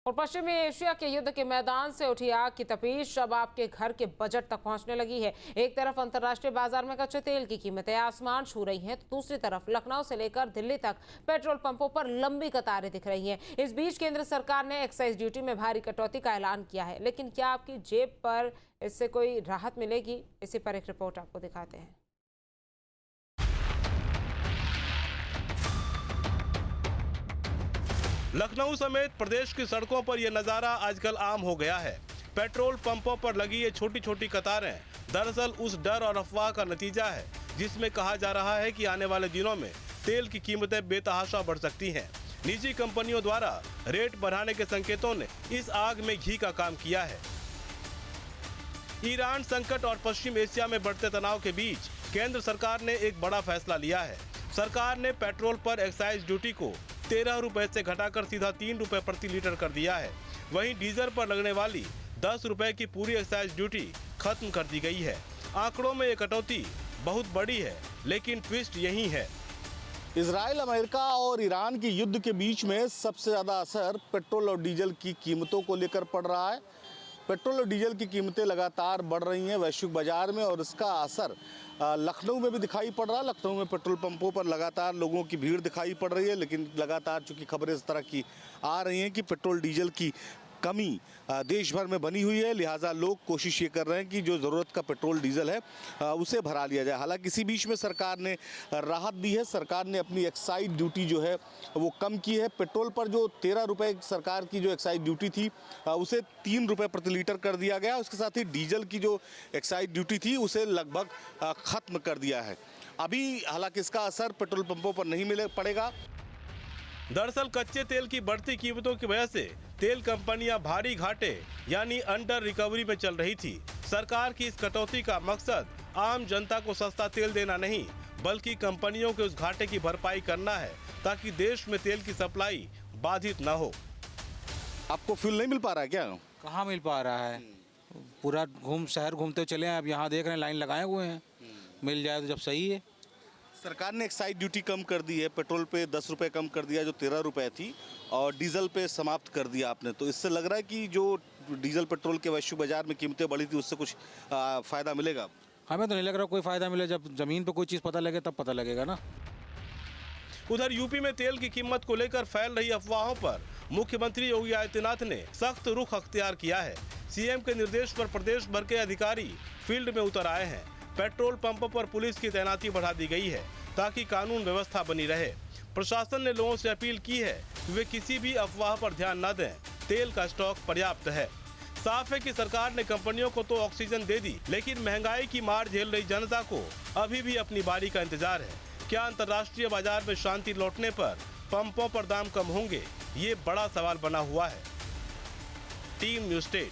और पश्चिमी एशिया के युद्ध के मैदान से उठी आग की तपीश अब आपके घर के बजट तक पहुंचने लगी है। एक तरफ अंतर्राष्ट्रीय बाजार में कच्चे तेल की कीमतें आसमान छू रही हैं, तो दूसरी तरफ लखनऊ से लेकर दिल्ली तक पेट्रोल पंपों पर लंबी कतारें दिख रही हैं। इस बीच केंद्र सरकार ने एक्साइज ड्यूटी में भारी कटौती का ऐलान किया है, लेकिन क्या आपकी जेब पर इससे कोई राहत मिलेगी? इसी पर एक रिपोर्ट आपको दिखाते हैं। लखनऊ समेत प्रदेश की सड़कों पर यह नजारा आजकल आम हो गया है। पेट्रोल पंपों पर लगी ये छोटी छोटी कतारें दरअसल उस डर और अफवाह का नतीजा है जिसमें कहा जा रहा है कि आने वाले दिनों में तेल की कीमतें बेतहाशा बढ़ सकती हैं। निजी कंपनियों द्वारा रेट बढ़ाने के संकेतों ने इस आग में घी का काम किया है। ईरान संकट और पश्चिम एशिया में बढ़ते तनाव के बीच केंद्र सरकार ने एक बड़ा फैसला लिया है। सरकार ने पेट्रोल पर एक्साइज ड्यूटी को 13 रुपए से घटाकर सीधा 3 रुपए प्रति लीटर कर दिया है। वहीं डीजल पर लगने वाली 10 रुपए की पूरी एक्साइज ड्यूटी खत्म कर दी गई है। आंकड़ों में ये कटौती बहुत बड़ी है, लेकिन ट्विस्ट यही है। इजराइल, अमेरिका और ईरान के युद्ध के बीच में सबसे ज़्यादा असर पेट्रोल और डीजल की कीमतों को लेकर पड़ रहा है। पेट्रोल और डीजल की कीमतें लगातार बढ़ रही हैं वैश्विक बाजार में और इसका असर लखनऊ में भी दिखाई पड़ रहा है। लखनऊ में पेट्रोल पंपों पर लगातार लोगों की भीड़ दिखाई पड़ रही है, लेकिन लगातार चूंकि खबरें इस तरह की आ रही हैं कि पेट्रोल डीजल की कमी देश भर में बनी हुई है, लिहाजा लोग कोशिश ये कर रहे हैं कि जो ज़रूरत का पेट्रोल डीजल है उसे भरा लिया जाए। हालांकि इसी बीच में सरकार ने राहत दी है। सरकार ने अपनी एक्साइज ड्यूटी जो है वो कम की है। पेट्रोल पर जो 13 रुपये सरकार की जो एक्साइज ड्यूटी थी उसे 3 रुपये प्रति लीटर कर दिया गया। उसके साथ ही डीजल की जो एक्साइज ड्यूटी थी उसे लगभग ख़त्म कर दिया है। अभी हालांकि इसका असर पेट्रोल पंपों पर नहीं पड़ेगा। दरअसल कच्चे तेल की बढ़ती कीमतों की वजह से तेल कंपनियां भारी घाटे यानी अंडर रिकवरी में चल रही थी। सरकार की इस कटौती का मकसद आम जनता को सस्ता तेल देना नहीं, बल्कि कंपनियों के उस घाटे की भरपाई करना है ताकि देश में तेल की सप्लाई बाधित न हो। आपको फ्यूल नहीं मिल पा रहा है क्या? कहाँ मिल पा रहा है, पूरा शहर घूमते चले हैं। अब यहाँ देख रहे हैं लाइन लगाए हुए हैं, मिल जाए तो जब सही है। सरकार ने एक्साइज ड्यूटी कम कर दी है। पेट्रोल पे 10 रुपये कम कर दिया जो 13 रुपये थी, और डीजल पे समाप्त कर दिया आपने। तो इससे लग रहा है कि जो डीजल पेट्रोल के वैश्विक बाजार में कीमतें बढ़ी थी उससे कुछ फ़ायदा मिलेगा? हमें तो नहीं लग रहा कोई फ़ायदा मिले। जब ज़मीन पे कोई चीज़ पता लगे तब पता लगेगा ना। उधर यूपी में तेल की कीमत को लेकर फैल रही अफवाहों पर मुख्यमंत्री योगी आदित्यनाथ ने सख्त रुख अख्तियार किया है। सीएम के निर्देश पर प्रदेश भर के अधिकारी फील्ड में उतर आए हैं। पेट्रोल पंपों पर पुलिस की तैनाती बढ़ा दी गई है ताकि कानून व्यवस्था बनी रहे। प्रशासन ने लोगों से अपील की है कि वे किसी भी अफवाह पर ध्यान न दें। तेल का स्टॉक पर्याप्त है। साफ है कि सरकार ने कंपनियों को तो ऑक्सीजन दे दी, लेकिन महंगाई की मार झेल रही जनता को अभी भी अपनी बारी का इंतजार है। क्या अंतर्राष्ट्रीय बाजार में शांति लौटने पर पंपों पर दाम कम होंगे? ये बड़ा सवाल बना हुआ है। Team news state.